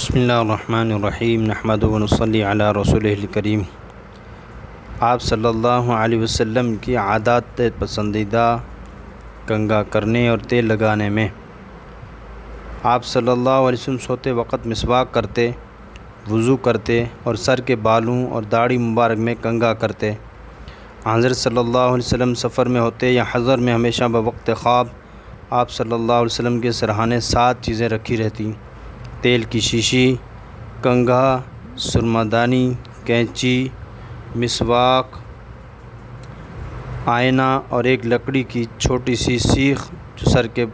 بسم اللہ الرحمن الرحیم نحمدہ و نصلی علی رسولہ الکریم۔ آپ صلی اللہ علیہ وسلم کی عادات پسندیدہ کنگھا کرنے اور تیل لگانے میں۔ آپ صلی اللہ علیہ وسلم سوتے وقت مسواک کرتے، وضو کرتے اور سر کے بالوں اور داڑھی مبارک میں کنگھا کرتے۔ حضرت صلی اللہ علیہ وسلم سفر میں ہوتے یا حضر میں ہمیشہ بوقت خواب آپ صلی اللہ علیہ وسلم کے سرہانے 7 چیزیں رکھی رہتی: تیل کی شیشی، کنگھا، سرما دانی، کینچی، مسواک، آئینہ اور ایک لکڑی کی چھوٹی سی سیخ جو سر کے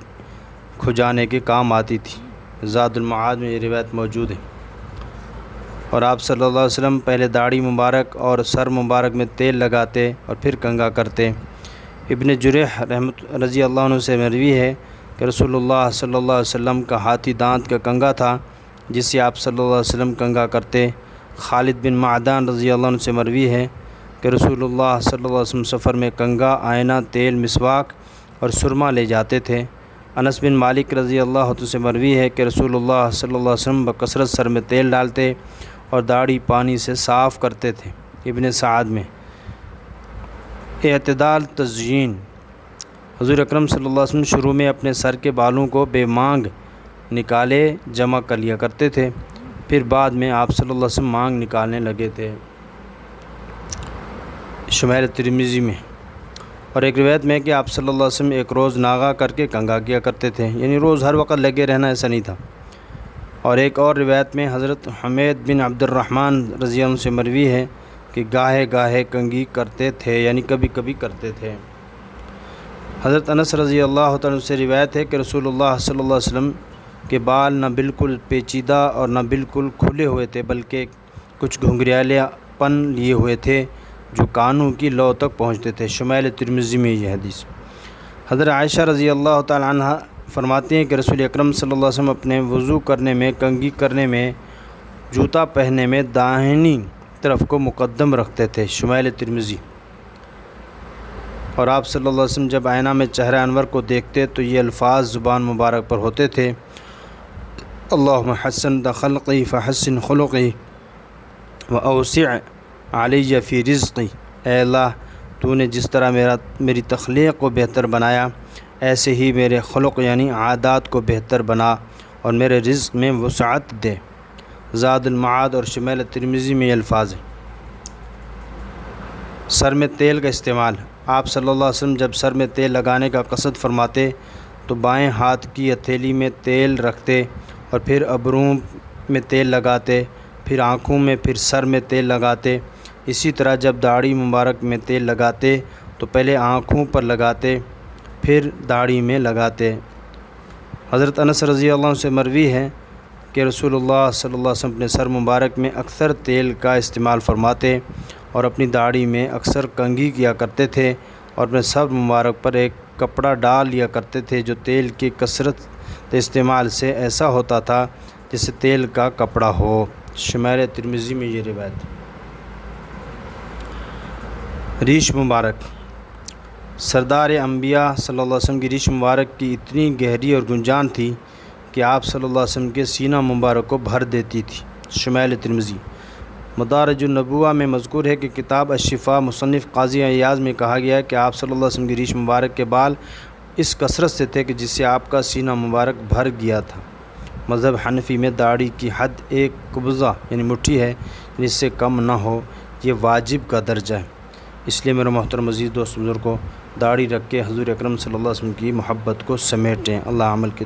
کھجانے کے کام آتی تھی۔ زاد المعاد میں یہ روایت موجود ہے۔ اور آپ صلی اللہ علیہ وسلم پہلے داڑھی مبارک اور سر مبارک میں تیل لگاتے اور پھر کنگھا کرتے۔ ابن جریح رضی اللہ عنہ سے مروی ہے کہ رسول اللہ صلی اللہ علیہ وسلم کا ہاتھی دانت کا کنگھا تھا جس سے آپ صلی اللہ علیہ وسلم کنگھا کرتے۔ خالد بن معدان رضی اللہ عنہ سے مروی ہے کہ رسول اللہ صلی اللہ علیہ وسلم سفر میں کنگھا، آئینہ، تیل، مسواک اور سرما لے جاتے تھے۔ انس بن مالک رضی اللہ عنہ سے مروی ہے کہ رسول اللہ صلی اللہ علیہ وسلم بکثرت سر میں تیل ڈالتے اور داڑھی پانی سے صاف کرتے تھے۔ ابن سعد میں اعتدال تزیین، حضور اکرم صلی اللہ علیہ وسلم شروع میں اپنے سر کے بالوں کو بے مانگ نکالے جمع کر لیا کرتے تھے، پھر بعد میں آپ صلی اللہ علیہ وسلم مانگ نکالنے لگے تھے۔ شمائل ترمذی میں اور ایک روایت میں کہ آپ صلی اللہ علیہ وسلم ایک روز ناغہ کر کے کنگھا کیا کرتے تھے، یعنی روز ہر وقت لگے رہنا ایسا نہیں تھا۔ اور ایک اور روایت میں حضرت حمید بن عبد الرحمن رضی اللہ عنہ سے مروی ہے کہ گاہے گاہے کنگھی کرتے تھے، یعنی کبھی کبھی کرتے تھے۔ حضرت انس رضی اللہ عنہ سے روایت ہے کہ رسول اللہ صلی اللہ علیہ وسلم کے بال نہ بالکل پیچیدہ اور نہ بالکل کھلے ہوئے تھے، بلکہ کچھ گھنگریالے پن لیے ہوئے تھے جو کانوں کی لو تک پہنچتے تھے۔ شمائل ترمذی میں یہ حدیث۔ حضرت عائشہ رضی اللہ تعالی عنہ فرماتی ہیں کہ رسول اکرم صلی اللہ علیہ وسلم اپنے وضو کرنے میں، کنگھی کرنے میں، جوتا پہننے میں داہنی طرف کو مقدم رکھتے تھے۔ شمائل ترمذی۔ اور آپ صلی اللہ علیہ وسلم جب آئینہ میں چہرہ انور کو دیکھتے تو یہ الفاظ زبان مبارک پر ہوتے تھے: اللہم حسن خلقی فحسن خلقی واوسع علی فی رزقی۔ اے اللہ، تو نے جس طرح میری تخلیق کو بہتر بنایا، ایسے ہی میرے خلق یعنی عادات کو بہتر بنا اور میرے رزق میں وسعت دے۔ زاد المعاد اور شمائل ترمذی میں یہ الفاظ ہیں۔ سر میں تیل کا استعمال۔ آپ صلی اللہ علیہ وسلم جب سر میں تیل لگانے کا قصد فرماتے تو بائیں ہاتھ کی ہتھیلی میں تیل رکھتے اور پھر ابروں میں تیل لگاتے، پھر آنکھوں میں، پھر سر میں تیل لگاتے۔ اسی طرح جب داڑھی مبارک میں تیل لگاتے تو پہلے آنکھوں پر لگاتے، پھر داڑھی میں لگاتے۔ حضرت انس رضی اللہ عنہ سے مروی ہے کہ رسول اللہ صلی اللہ علیہ وسلم اپنے سر مبارک میں اکثر تیل کا استعمال فرماتے اور اپنی داڑھی میں اکثر کنگھی کیا کرتے تھے اور اپنے سر مبارک پر ایک کپڑا ڈال لیا کرتے تھے جو تیل کی کثرت استعمال سے ایسا ہوتا تھا جیسے تیل کا کپڑا ہو۔ شمائل ترمذی میں یہ روایت۔ ریش مبارک۔ سردار انبیاء صلی اللہ علیہ وسلم کی ریش مبارک کی اتنی گہری اور گنجان تھی کہ آپ صلی اللہ علیہ وسلم کے سینہ مبارک کو بھر دیتی تھی۔ شمائل ترمذی۔ مدارج النبوہ میں مذکور ہے کہ کتاب الشفاء مصنف قاضی عیاض میں کہا گیا ہے کہ آپ صلی اللہ علیہ وسلم کی ریش مبارک کے بال اس کثرت سے تھے کہ جس سے آپ کا سینہ مبارک بھر گیا تھا۔ مذہب حنفی میں داڑھی کی حد ایک قبضہ یعنی مٹھی ہے، جس سے کم نہ ہو، یہ واجب کا درجہ ہے۔ اس لیے میرے محترم عزیز دوست بزرگوں، داڑھی رکھ کے حضور اکرم صلی اللہ علیہ وسلم کی محبت کو سمیٹیں۔ اللہ عمل کی توفیق